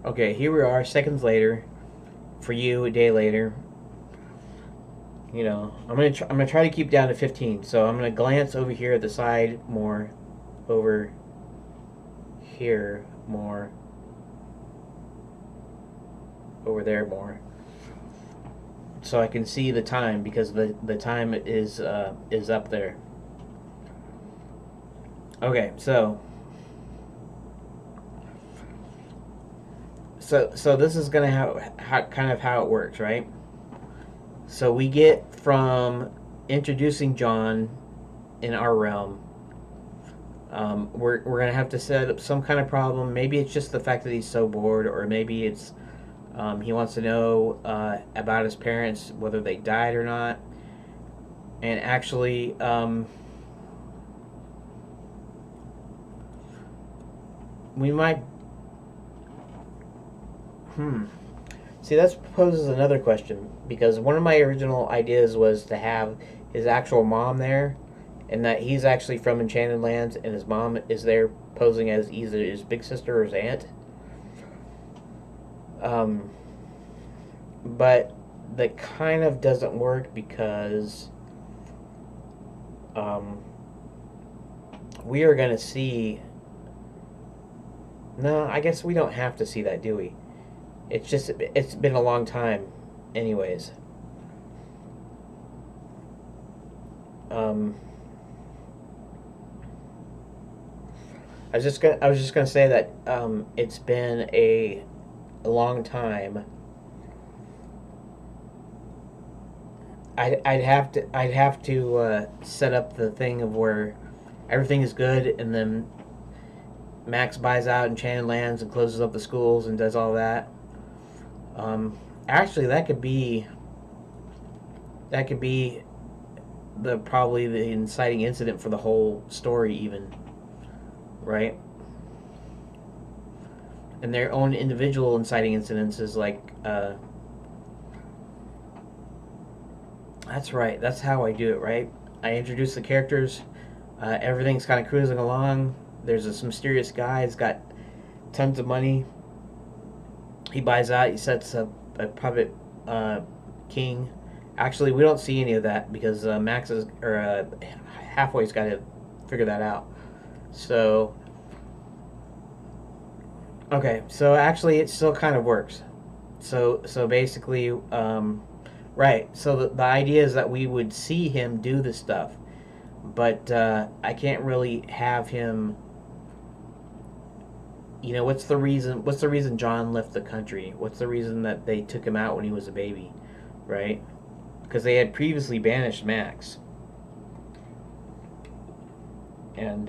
Okay, here we are, seconds later. For you, a day later. You know, I'm gonna try to keep down to 15. So I'm gonna glance over here at the side more, over here more, over there more, so I can see the time because the time is up there. Okay, so this is gonna how kind of how it works, right? So we get from introducing John in our realm. We're gonna have to set up some kind of problem. Maybe it's just the fact that he's so bored, or maybe it's he wants to know about his parents, whether they died or not. And actually, we might. See, that poses another question because one of my original ideas was to have his actual mom there, and that he's actually from Enchanted Lands, and his mom is there posing as either his big sister or his aunt. Um, but that kind of doesn't work because um, we are going to see. No, I guess we don't have to see that, do we? It's been a long time, anyways. Um, I was just gonna say that it's been a long time. I'd have to set up the thing of where everything is good, and then Max buys out Enchanted Lands and closes up the schools and does all that. Actually, that could be the probably the inciting incident for the whole story, even, right? And their own individual inciting incidents is like, that's right. That's how I do it, right? I introduce the characters. Everything's kind of cruising along. There's this mysterious guy. He's got tons of money. He buys out. He sets up a puppet king. Actually, we don't see any of that because Max is or Halfway's got to figure that out. So okay, so actually, it still kind of works. So basically, right. So the idea is that we would see him do this stuff, but I can't really have him. You know, what's the reason? What's the reason John left the country? What's the reason that they took him out when he was a baby, right? Because they had previously banished Max, and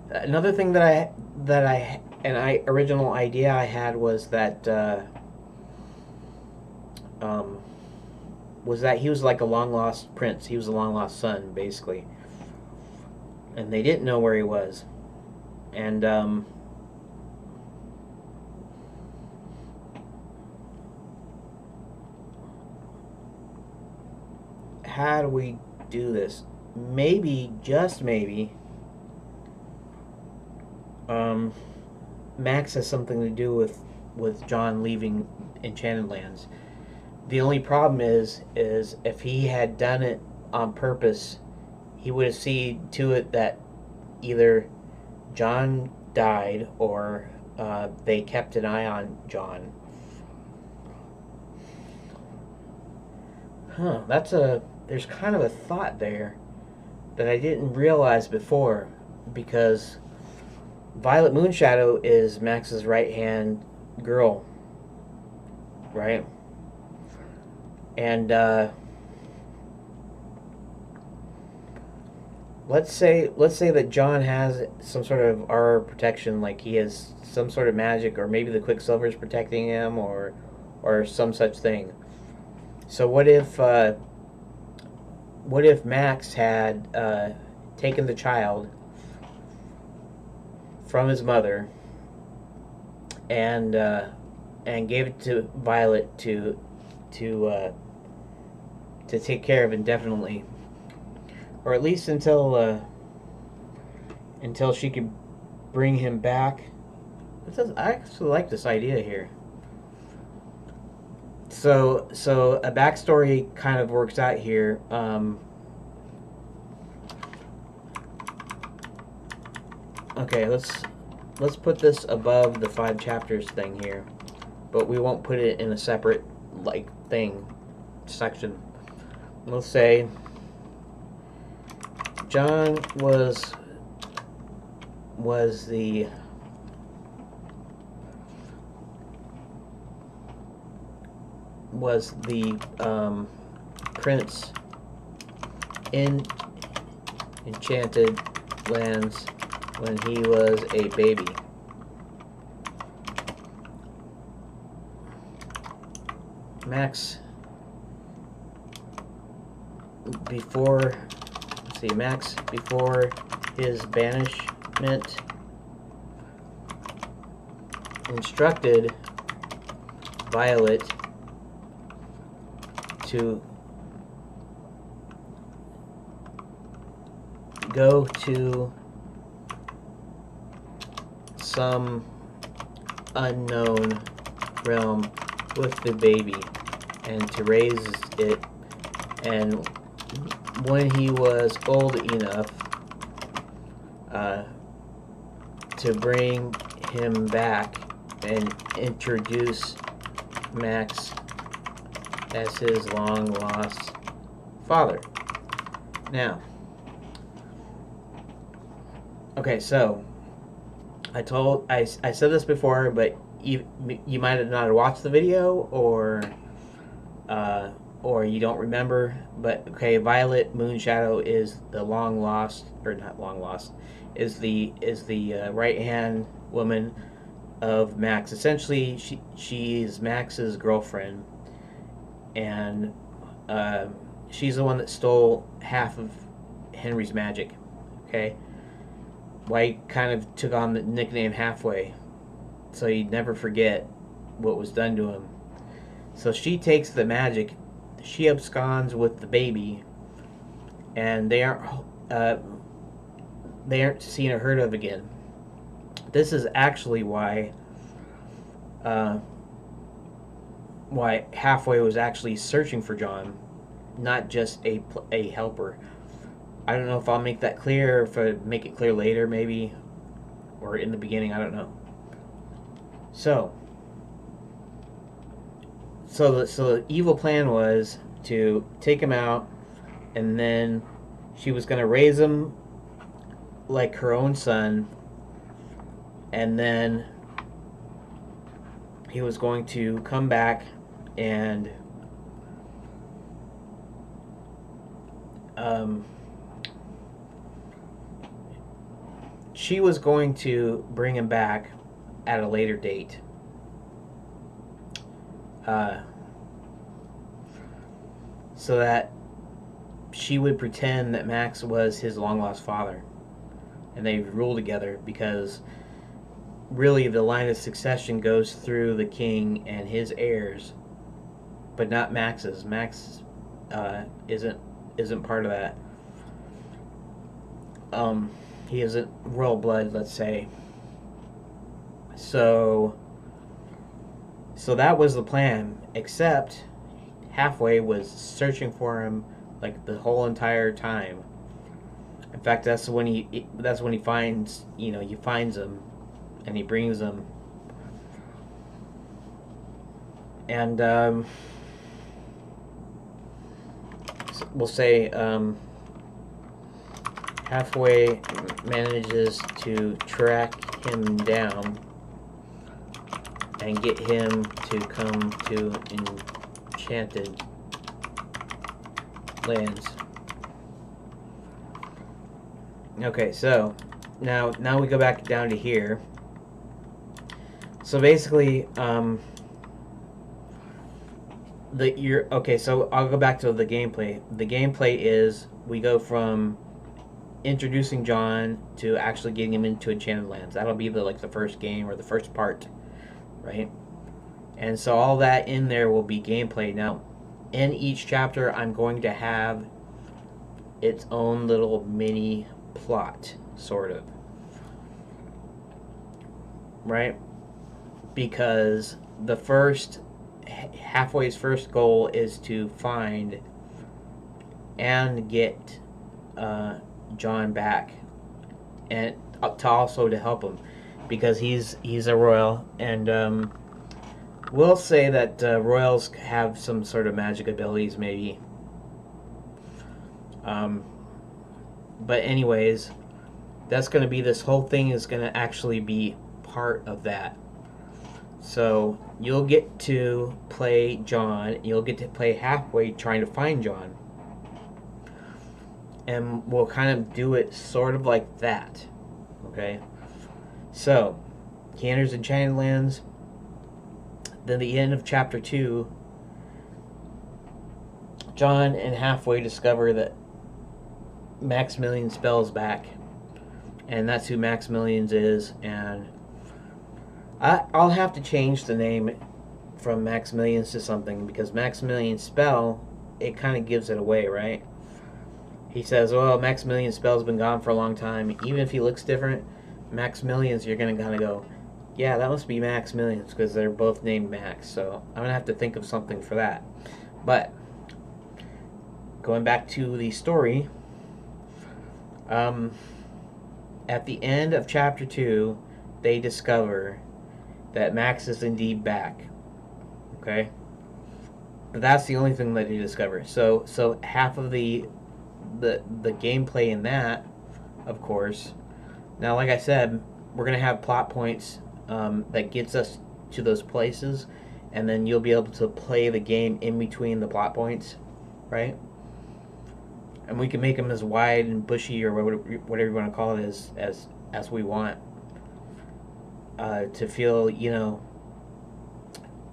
another thing that I original idea I had um, was that he was like a long lost prince. He was a long lost son, basically, and they didn't know where he was. And how do we do this? Maybe, just maybe, um, Max has something to do with John leaving Enchanted Lands. The only problem is if he had done it on purpose, he would have seen to it that either John died or they kept an eye on John. Huh? There's kind of a thought there that I didn't realize before, because Violet Moonshadow is Max's right hand girl, right? And let's say that John has some sort of aura protection, like he has some sort of magic, or maybe the Quicksilver is protecting him, or some such thing. So what if Max had taken the child from his mother and gave it to Violet to take care of indefinitely, or at least until she could bring him back I actually like this idea here. So a backstory kind of works out here. Okay, let's put this above the 5 chapters thing here, but we won't put it in a separate like thing section. We'll say John was the prince in Enchanted lands when he was a baby. Max before his banishment instructed Violet to go to some unknown realm with the baby and to raise it, and when he was old enough to bring him back and introduce Max as his long lost father. Now, okay, so I said this before, but you might have not watched the video, or you don't remember. But okay, Violet Moonshadow is the long lost, or not long lost, is the right hand woman of Max. Essentially, she's Max's girlfriend, and she's the one that stole half of Henry's magic. Okay. White kind of took on the nickname Halfway, so he'd never forget what was done to him. So she takes the magic, she absconds with the baby, and they aren't seen or heard of again. This is actually why Halfway was actually searching for John, not just a helper. I don't know if I'll make that clear, or if I make it clear later, maybe, or in the beginning. I don't know. So the evil plan was to take him out, and then she was going to raise him like her own son, and then he was going to come back and she was going to bring him back at a later date. So that she would pretend that Max was his long-lost father, and they rule together, because really the line of succession goes through the king and his heirs, but not Max's. Max isn't part of that. He isn't royal blood, let's say. So that was the plan, except Halfway was searching for him like the whole entire time. In fact, that's when he finds, he finds him, and he brings him. And we'll say Halfway manages to track him down and get him to come to Enchanted lands. Okay, so now we go back down to here. So basically, so I'll go back to the gameplay. The gameplay is we go from introducing John to actually getting him into Enchanted lands. That'll be the first game, or the first part, right? And so all that in there will be gameplay. Now, in each chapter, I'm going to have its own little mini plot, sort of, right? because the first halfway's first goal is to find and get John back, and to also to help him, because he's a royal, and we'll say that royals have some sort of magic abilities, maybe. But anyways, that's going to be, this whole thing is going to actually be part of that. So you'll get to play John. You'll get to play halfway trying to find John. And we'll kind of do it sort of like that. Okay? So, he enters Enchanted Lands. Then the end of chapter 2, John and halfway discover that Maximilian Spell's back. And that's who Maximilian is. And I'll have to change the name from Maximilian's to something, because Maximilian Spell, it kind of gives it away, right? He says, well, Maximilian Spell's been gone for a long time. Even if he looks different, Maximilian's, you're going to kind of go, yeah, that must be Maximilian's, because they're both named Max. So I'm going to have to think of something for that. But going back to the story, at the end of chapter 2, they discover that Max is indeed back. Okay? But that's the only thing that they discover. So half of the gameplay in that, of course. Now, like I said, we're going to have plot points that gets us to those places, and then you'll be able to play the game in between the plot points, right? And we can make them as wide and bushy, or whatever you want to call it, as we want, to feel, you know,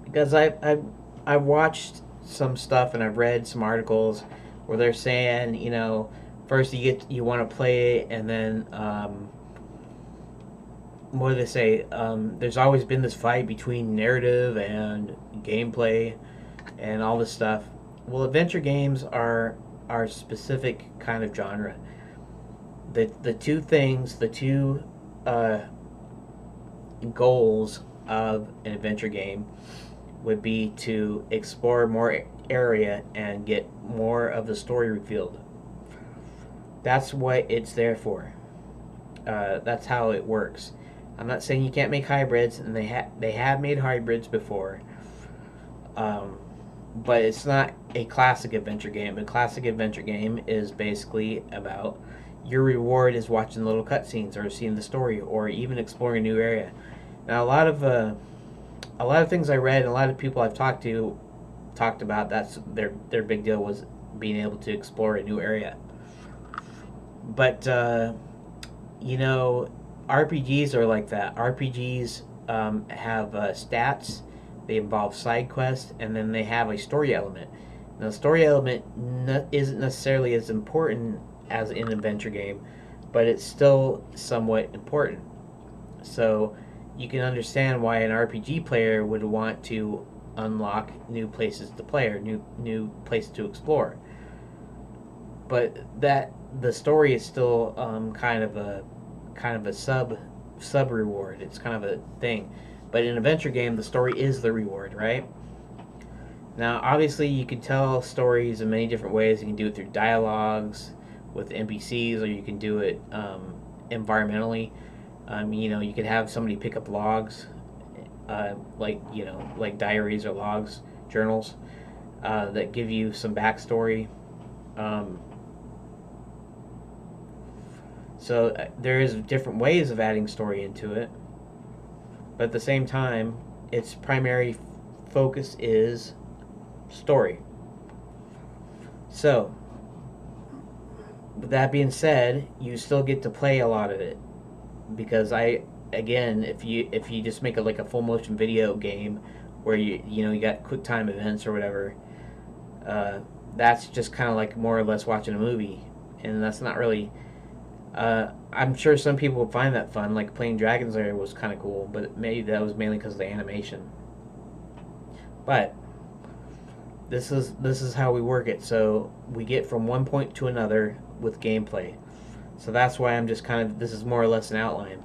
because I've watched some stuff and I've read some articles where they're saying, you know, first you want to play it, and then what do they say? There's always been this fight between narrative and gameplay and all this stuff. Well, adventure games are specific kind of genre. The two things, the two goals of an adventure game would be to explore more area and get more of the story revealed. That's what it's there for. That's how it works. I'm not saying you can't make hybrids, and they have made hybrids before, but it's not a classic adventure game. A classic adventure game is basically about, your reward is watching little cutscenes or seeing the story or even exploring a new area. Now, a lot of things I read and a lot of people I've talked about, that's their big deal was being able to explore a new area. But you know, RPGs are like that. RPGs have stats, they involve side quests, and then they have a story element. Now, the story element isn't necessarily as important as in an adventure game, but it's still somewhat important. So you can understand why an RPG player would want to unlock new places to play, or new places to explore. But the story is still kind of a sub reward. It's kind of a thing. But in an adventure game, the story is the reward, right? Now, obviously, you can tell stories in many different ways. You can do it through dialogues with NPCs, or you can do it environmentally. You know, you could have somebody pick up logs, like diaries or logs, journals, that give you some backstory. So there is different ways of adding story into it, but at the same time, its primary focus is story. So, with that being said, you still get to play a lot of it, because if you just make it like a full motion video game where you got quick time events or whatever, that's just kind of like more or less watching a movie, and that's not really. I'm sure some people would find that fun, like playing Dragon's Lair was kind of cool, but maybe that was mainly because of the animation. But this is how we work it. So we get from one point to another with gameplay. So that's why I'm just this is more or less an outline.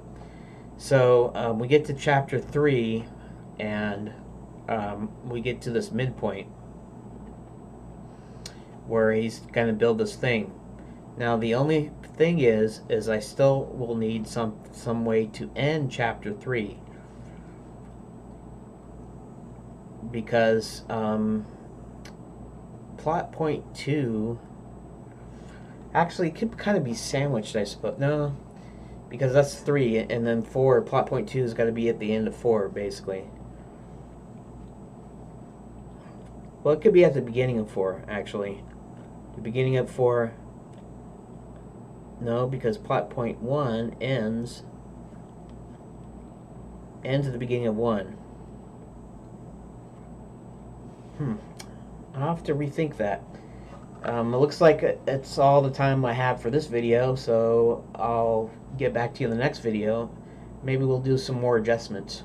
So we get to chapter 3, and we get to this midpoint where he's going to build this thing. Now the only thing is I still will need some way to end chapter 3, because plot point 2 actually could kind of be sandwiched, I suppose. No, because that's 3, and then 4. Plot point 2 has got to be at the end of 4, basically. Well, it could be at the beginning of 4, actually. The beginning of 4. No, because plot point 1 ends at the beginning of 1. I'll have to rethink that. It looks like it's all the time I have for this video, so I'll get back to you in the next video. Maybe we'll do some more adjustments.